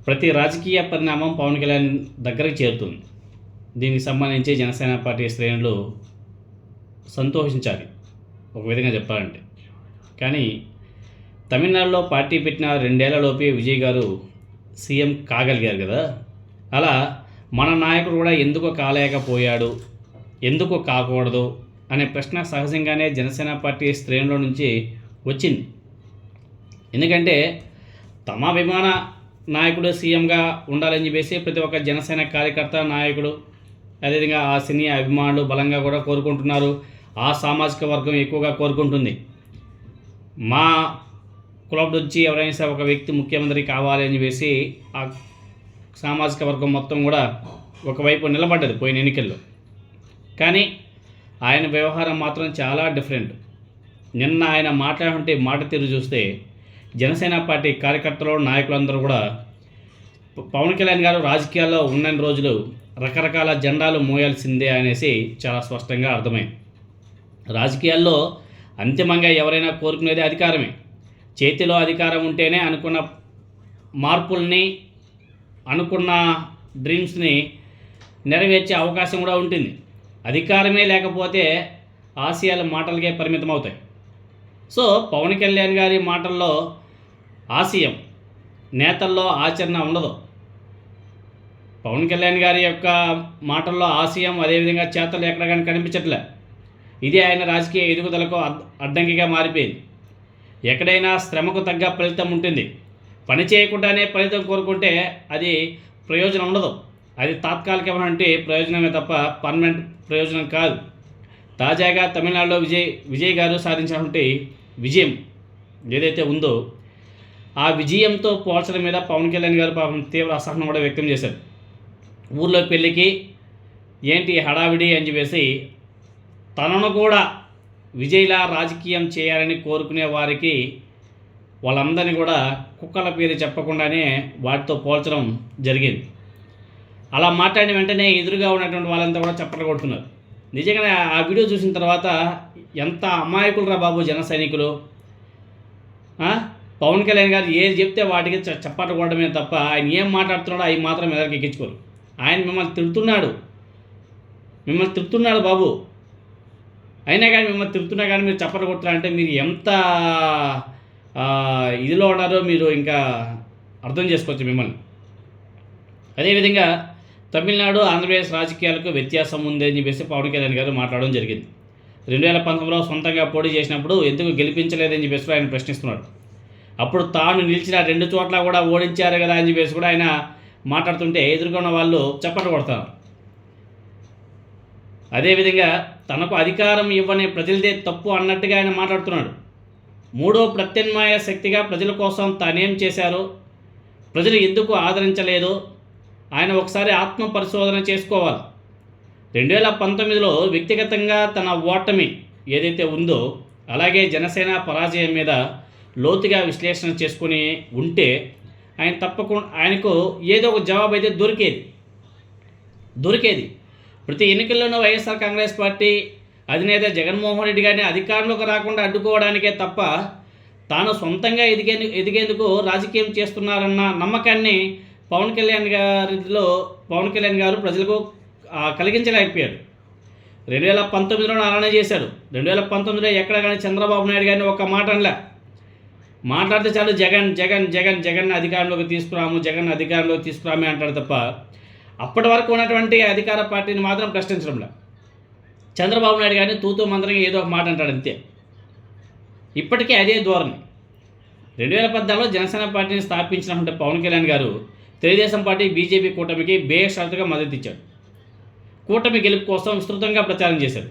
ప్రతి రాజకీయ పరిణామం పవన్ కళ్యాణ్ దగ్గరికి చేరుతుంది. దీనికి సంబంధించి జనసేన పార్టీ శ్రేణులు సంతోషించాలి ఒక విధంగా చెప్పాలంటే. కానీ తమిళనాడులో పార్టీ పెట్టిన 2 ఏళ్లలోపే విజయ్ గారు సీఎం కాగలిగారు కదా. అలా మన నాయకుడు కూడా ఎందుకు కాలేకపోయాడు, ఎందుకు కాకూడదు అనే ప్రశ్న సహజంగానే జనసేన పార్టీ శ్రేణుల నుంచి వచ్చింది. ఎందుకంటే తమ అభిమాన నాయకుడు సీఎంగా ఉండాలని చెప్పేసి ప్రతి ఒక్క జనసేన కార్యకర్త, నాయకుడు, అదేవిధంగా ఆ సినీ అభిమానులు బలంగా కూడా కోరుకుంటున్నారు. ఆ సామాజిక వర్గం ఎక్కువగా కోరుకుంటుంది. మా క్లబ్ నుంచి ఎవరైనా సరే ఒక వ్యక్తి ముఖ్యమంత్రి కావాలి అని చెప్పేసి ఆ సామాజిక వర్గం మొత్తం కూడా ఒకవైపు నిలబడ్డది పోయిన ఎన్నికల్లో. కానీ ఆయన వ్యవహారం మాత్రం చాలా డిఫరెంట్. నిన్న ఆయన మాట్లాడుతుంటే మాట తీరు చూస్తే జనసేన పార్టీ కార్యకర్తలు, నాయకులందరూ కూడా పవన్ కళ్యాణ్ గారు రాజకీయాల్లో ఉన్న రోజులు రకరకాల జెండాలు మోయాల్సిందే అనేసి చాలా స్పష్టంగా అర్థమైంది. రాజకీయాల్లో అంతిమంగా ఎవరైనా కోరుకునేది అధికారమే. చేతిలో అధికారం ఉంటేనే అనుకున్న మార్పుల్ని, అనుకున్న డ్రీమ్స్ని నెరవేర్చే అవకాశం కూడా ఉంటుంది. అధికారమే లేకపోతే ఆశయాల మాటలకే పరిమితం అవుతాయి. సో పవన్ కళ్యాణ్ గారి మాటల్లో ఆశయం, నేతల్లో ఆచరణ ఉండదు. పవన్ కళ్యాణ్ గారి యొక్క మాటల్లో ఆశయం, అదేవిధంగా చేతలు ఎక్కడ కానీ కనిపించట్లే. ఇది ఆయన రాజకీయ ఎదుగుదలకు అడ్డంకిగా మారిపోయింది. ఎక్కడైనా శ్రమకు తగ్గ ఫలితం ఉంటుంది. పని చేయకుండానే ఫలితం కోరుకుంటే అది ప్రయోజనం ఉండదు. అది తాత్కాలికమైనటువంటి ప్రయోజనమే తప్ప పర్మనెంట్ ప్రయోజనం కాదు. తాజాగా తమిళనాడులో విజయ్ గారు సాధించినటువంటి విజయం ఏదైతే ఉందో ఆ విజయంతో పోల్చడం మీద పవన్ కళ్యాణ్ గారు పాపం తీవ్ర అసహనం కూడా వ్యక్తం చేశారు. ఊర్లో పెళ్ళికి ఏంటి హడావిడి అని చెప్పేసి తనను కూడా విజయ్లా రాజకీయం చేయాలని కోరుకునే వారికి వాళ్ళందరినీ కూడా కుక్కల పేరు చెప్పకుండానే వాటితో పోల్చడం జరిగింది. అలా మాట్లాడిన వెంటనే ఎదురుగా ఉన్నటువంటి వాళ్ళంతా కూడా చప్పట్లు కొడుతున్నారు. నిజంగానే ఆ వీడియో చూసిన తర్వాత ఎంత అమాయకులరా బాబు జన సైనికులు. పవన్ కళ్యాణ్ గారు ఏది చెప్తే వాటికి చప్పట్లు కొట్టడమే తప్ప ఆయన ఏం మాట్లాడుతున్నాడో అవి మాత్రం ఎదరికి ఎక్కించుకోరు. ఆయన మిమ్మల్ని తిడుతున్నాడు బాబు. అయినా కానీ మిమ్మల్ని తిడుతున్నా కానీ మీరు చప్పట్లు కొడుతున్నారంటే మీరు ఎంత ఇదిలో ఉన్నారో మీరు ఇంకా అర్థం చేసుకోవచ్చు మిమ్మల్ని. అదేవిధంగా తమిళనాడు, ఆంధ్రప్రదేశ్ రాజకీయాలకు వ్యత్యాసం ఉందని చెప్పేసి పవన్ కళ్యాణ్ గారు మాట్లాడడం జరిగింది. 2019లో సొంతంగా పోటీ చేసినప్పుడు ఎందుకు గెలిపించలేదని చెప్పేసి ఆయన ప్రశ్నిస్తున్నాడు. అప్పుడు తాను నిలిచిన 2 చోట్ల కూడా ఓడించారు కదా అని చెప్పేసి కూడా ఆయన మాట్లాడుతుంటే ఎదుర్కొన్న వాళ్ళు చప్పట్లు కొడతారు. అదేవిధంగా తనకు అధికారం ఇవ్వని ప్రజలదే తప్పు అన్నట్టుగా ఆయన మాట్లాడుతున్నాడు. మూడో ప్రత్యామ్నాయ శక్తిగా ప్రజల కోసం తానేం చేశారో, ప్రజలు ఎందుకు ఆదరించలేదో ఆయన ఒకసారి ఆత్మ పరిశోధన చేసుకోవాలి. 2019లో వ్యక్తిగతంగా తన ఓటమి ఏదైతే ఉందో, అలాగే జనసేన పరాజయం మీద లోతుగా విశ్లేషణ చేసుకుని ఉంటే ఆయన తప్పకుండా ఆయనకు ఏదో ఒక జవాబు అయితే దొరికేది. ప్రతి ఎన్నికల్లోనూ వైఎస్ఆర్ కాంగ్రెస్ పార్టీ అధినేత జగన్మోహన్ రెడ్డి గారిని అధికారంలోకి రాకుండా అడ్డుకోవడానికే తప్ప తాను సొంతంగా ఎదిగేందుకు రాజకీయం చేస్తున్నారన్న నమ్మకాన్ని పవన్ కళ్యాణ్ గారు ప్రజలకు కలిగించలేకపోయాడు. 2019లో అలానే చేశాడు. 2019లో ఎక్కడ కానీ చంద్రబాబు నాయుడు గారిని ఒక్క మాట అనలే. మాట్లాడితే చాలు జగన్ అధికారంలోకి తీసుకురామే అంటాడు తప్ప అప్పటి వరకు ఉన్నటువంటి అధికార పార్టీని మాత్రం ప్రశ్నించడంలే. చంద్రబాబు నాయుడు గారిని తూతూ మంత్రంగా ఏదో ఒక మాట అంటాడు అంతే. ఇప్పటికీ అదే ధోరణి. 2014లో జనసేన పార్టీని స్థాపించినటువంటి పవన్ కళ్యాణ్ గారు తెలుగుదేశం పార్టీ, బీజేపీ కూటమికి బేషరతుగా మద్దతు ఇచ్చాడు. కూటమి గెలుపు కోసం విస్తృతంగా ప్రచారం చేశారు.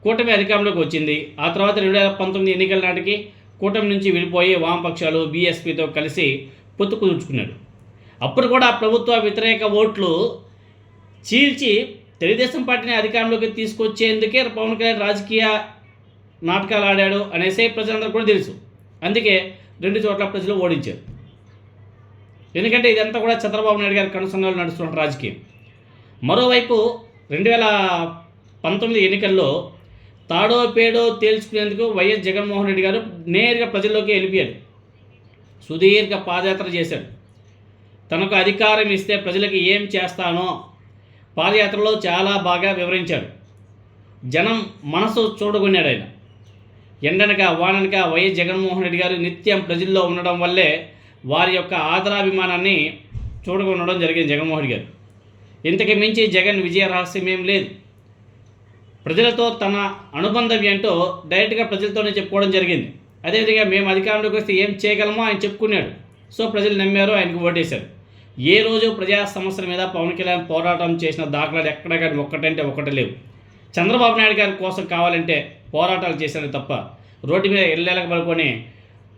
కూటమి అధికారంలోకి వచ్చింది. ఆ తర్వాత 2019 ఎన్నికల నాటికి కూటమి నుంచి విడిపోయి వామపక్షాలు, బీఎస్పీతో కలిసి పొత్తు కుదుర్చుకున్నాడు. అప్పుడు కూడా ప్రభుత్వ వ్యతిరేక ఓట్లు చీల్చి తెలుగుదేశం పార్టీని అధికారంలోకి తీసుకొచ్చేందుకే పవన్ కళ్యాణ్ రాజకీయ నాటకాలు ఆడాడు అనేసి ప్రజలందరూ కూడా తెలుసు. అందుకే 2 చోట్ల ప్రజలు ఓడించారు. ఎందుకంటే ఇదంతా కూడా చంద్రబాబు నాయుడు గారి కనుసన్నలు నడుస్తున్న రాజకీయం. మరోవైపు 2019 ఎన్నికల్లో తాడో పేడో తేల్చుకునేందుకు వైఎస్ జగన్మోహన్ రెడ్డి గారు నేరుగా ప్రజల్లోకి వెళ్ళిపోయాడు. సుదీర్ఘ పాదయాత్ర చేశాడు. తనకు అధికారం ఇస్తే ప్రజలకు ఏం చేస్తానో పాదయాత్రలో చాలా బాగా వివరించాడు. జనం మనసు చూడగొన్నాడు ఆయన. ఎండనక వాననక వైఎస్ జగన్మోహన్ రెడ్డి గారు నిత్యం ప్రజల్లో ఉండడం వల్లే వారి యొక్క ఆదరాభిమానాన్ని చూడగొనడం జరిగింది జగన్మోహన్ రెడ్డి గారు. ఇంతకు మించి జగన్ విజయ రహస్యం ఏం లేదు. ప్రజలతో తన అనుబంధం ఏంటో డైరెక్ట్గా ప్రజలతోనే చెప్పుకోవడం జరిగింది. అదేవిధంగా మేము అధికారంలోకి వస్తే ఏం చేయగలమో ఆయన చెప్పుకున్నాడు. సో ప్రజలు నమ్మారు, ఆయనకు ఓటేశారు. ఏ రోజు ప్రజా సమస్యల మీద పవన్ కళ్యాణ్ పోరాటం చేసిన దాఖలాలు ఎక్కడ కానీ ఒక్కటంటే ఒక్కటి లేవు. చంద్రబాబు నాయుడు గారి కోసం కావాలంటే పోరాటాలు చేశారు తప్ప, రోడ్డు మీద ఎల్లెలకు పడుకొని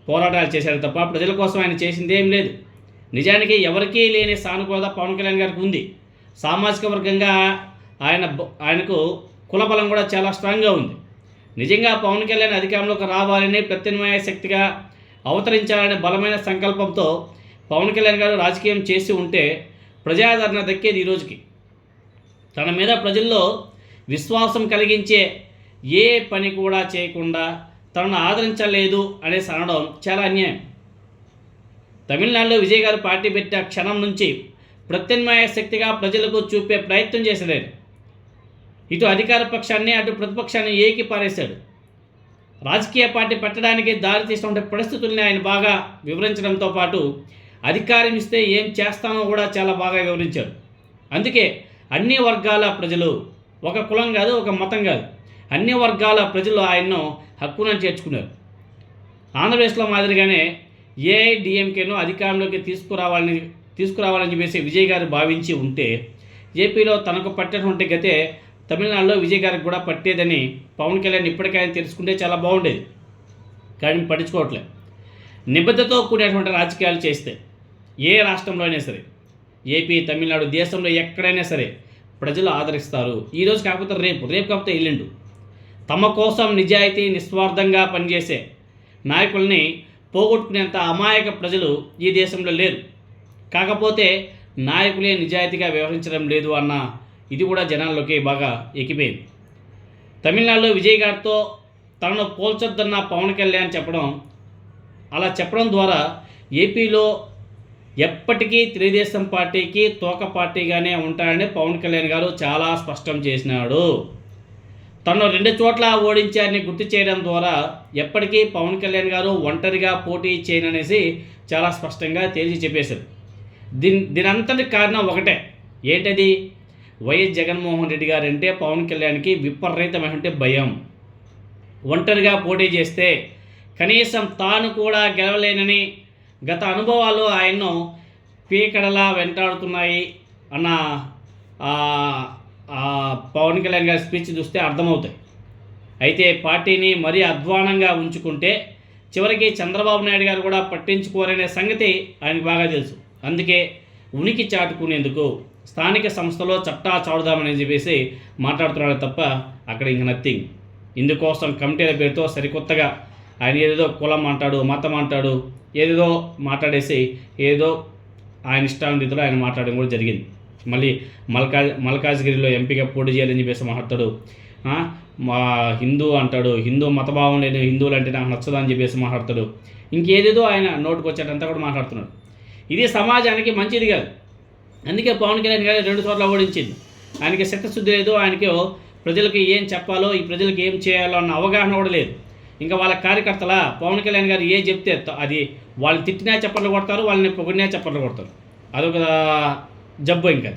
పోరాటాలు చేశారు తప్ప ప్రజల కోసం ఆయన చేసింది ఏం లేదు. నిజానికి ఎవరికీ లేని సానుకూలత పవన్ కళ్యాణ్ గారికి ఉంది. సామాజిక వర్గంగా ఆయనకు కులబలం కూడా చాలా స్ట్రాంగ్గా ఉంది. నిజంగా పవన్ కళ్యాణ్ అధికారంలోకి రావాలని, ప్రత్యామ్నాయ శక్తిగా అవతరించాలనే బలమైన సంకల్పంతో పవన్ కళ్యాణ్ గారు రాజకీయం చేసి ఉంటే ప్రజాదరణ దక్కేది ఈ రోజుకి. తన మీద ప్రజల్లో విశ్వాసం కలిగించే ఏ పని కూడా చేయకుండా తనను ఆదరించలేదు అనేసి అనడం చాలా అన్యాయం. తమిళనాడులో విజయ్ గారు పార్టీ పెట్టిన క్షణం నుంచి ప్రత్యామ్నాయ శక్తిగా ప్రజలకు చూపే ప్రయత్నం చేశాడు. ఇటు అధికార పక్షాన్ని అటు ప్రతిపక్షాన్ని ఏకి పారేశాడు. రాజకీయ పార్టీ పెట్టడానికి దారి తీసిన పరిస్థితుల్ని ఆయన బాగా వివరించడంతో పాటు అధికారం ఇస్తే ఏం చేస్తానో కూడా చాలా బాగా వివరించారు. అందుకే అన్ని వర్గాల ప్రజలు, ఒక కులం కాదు, ఒక మతం కాదు, అన్ని వర్గాల ప్రజలు ఆయన్ను హక్కున చేర్చుకున్నారు. ఆంధ్రప్రదేశ్లో మాదిరిగానే ఏఐడిఎంకేను అధికారంలోకి తీసుకురావాలని చెప్పేసి విజయ్ గారు భావించి ఉంటే ఏపీలో తనకు పట్టినటువంటి గతే తమిళనాడులో విజయ్ గారికి కూడా పట్టేదని పవన్ కళ్యాణ్ ఇప్పటికైనా తెలుసుకుంటే చాలా బాగుండేది. కానీ పట్టించుకోవట్లేదు. నిబద్ధతతో కూడినటువంటి రాజకీయాలు చేస్తే ఏ రాష్ట్రంలో అయినా సరే, ఏపీ, తమిళనాడు, దేశంలో ఎక్కడైనా సరే ప్రజలు ఆదరిస్తారు. ఈరోజు కాకపోతే రేపు కాకపోతే ఎల్లుండి. తమ కోసం నిజాయితీ నిస్వార్థంగా పనిచేసే నాయకుల్ని పోగొట్టుకునేంత అమాయక ప్రజలు ఈ దేశంలో లేరు. కాకపోతే నాయకులే నిజాయితీగా వ్యవహరించడం లేదు అన్న ఇది కూడా జనాల్లోకి బాగా ఎక్కిపోయింది. తమిళనాడులో విజయ్ గారితో తనను పోల్చొద్దన్న పవన్ కళ్యాణ్ అలా చెప్పడం ద్వారా ఏపీలో ఎప్పటికీ తెలుగుదేశం పార్టీకి తోక పార్టీగానే ఉంటారని పవన్ కళ్యాణ్ గారు చాలా స్పష్టం చేసినాడు. తను 2 చోట్ల ఓడించారని గుర్తు చేయడం ద్వారా ఎప్పటికీ పవన్ కళ్యాణ్ గారు ఒంటరిగా పోటీ చేయననేసి చాలా స్పష్టంగా తేల్చి చెప్పేశారు. దీనంతటి కారణం ఒకటే. ఏంటది? వైఎస్ జగన్మోహన్ రెడ్డి గారు అంటే పవన్ కళ్యాణ్కి విపరీతమైనటువంటి భయం. ఒంటరిగా పోటీ చేస్తే కనీసం తాను కూడా గెలవలేనని గత అనుభవాలు ఆయన్ను పీకడలా వెంటాడుతున్నాయి అన్న పవన్ కళ్యాణ్ గారి స్పీచ్ చూస్తే అర్థమవుతాయి. అయితే పార్టీని మరీ అధ్వానంగా ఉంచుకుంటే చివరికి చంద్రబాబు నాయుడు గారు కూడా పట్టించుకోరనే సంగతి ఆయనకు బాగా తెలుసు. అందుకే ఉనికి చాటుకునేందుకు స్థానిక సంస్థలో చట్టా చాడుదామని చెప్పేసి మాట్లాడుతున్నాడు తప్ప అక్కడ ఇంక నథింగ్. ఇందుకోసం కమిటీల పేరుతో సరికొత్తగా ఆయన ఏదేదో కులం అంటాడు, మతం అంటాడు, ఏదేదో మాట్లాడేసి ఏదో ఆయన ఇష్టానురీతిలో ఆయన మాట్లాడడం కూడా జరిగింది. మళ్ళీ మల్కాజ్గిరిలో ఎంపీగా పోటీ చేయాలని చెప్పేసి మాట్లాడతాడు. మా హిందూ అంటాడు, హిందూ మతభావం లేని హిందువులు అంటే నాకు నచ్చదని చెప్పేసి మాట్లాడతాడు. ఇంకేదేదో ఆయన నోటుకు వచ్చేటంతా కూడా మాట్లాడుతున్నాడు. ఇది సమాజానికి మంచిది కాదు. అందుకే పవన్ కళ్యాణ్ గారు 2 చోట్ల ఓడించింది. ఆయనకి శక్తిశుద్ధి లేదు. ఆయనకి ప్రజలకు ఏం చెప్పాలో, ఈ ప్రజలకు ఏం చేయాలో అన్న అవగాహన కూడా లేదు. ఇంకా వాళ్ళ కార్యకర్తల పవన్ కళ్యాణ్ గారు ఏ చెప్తే అది వాళ్ళు తిట్టినా చప్పట్లు కొడతారు, వాళ్ళని పొగిడినా చప్పట్లు కొడతారు. అదొక జబ్బు ఇంకా.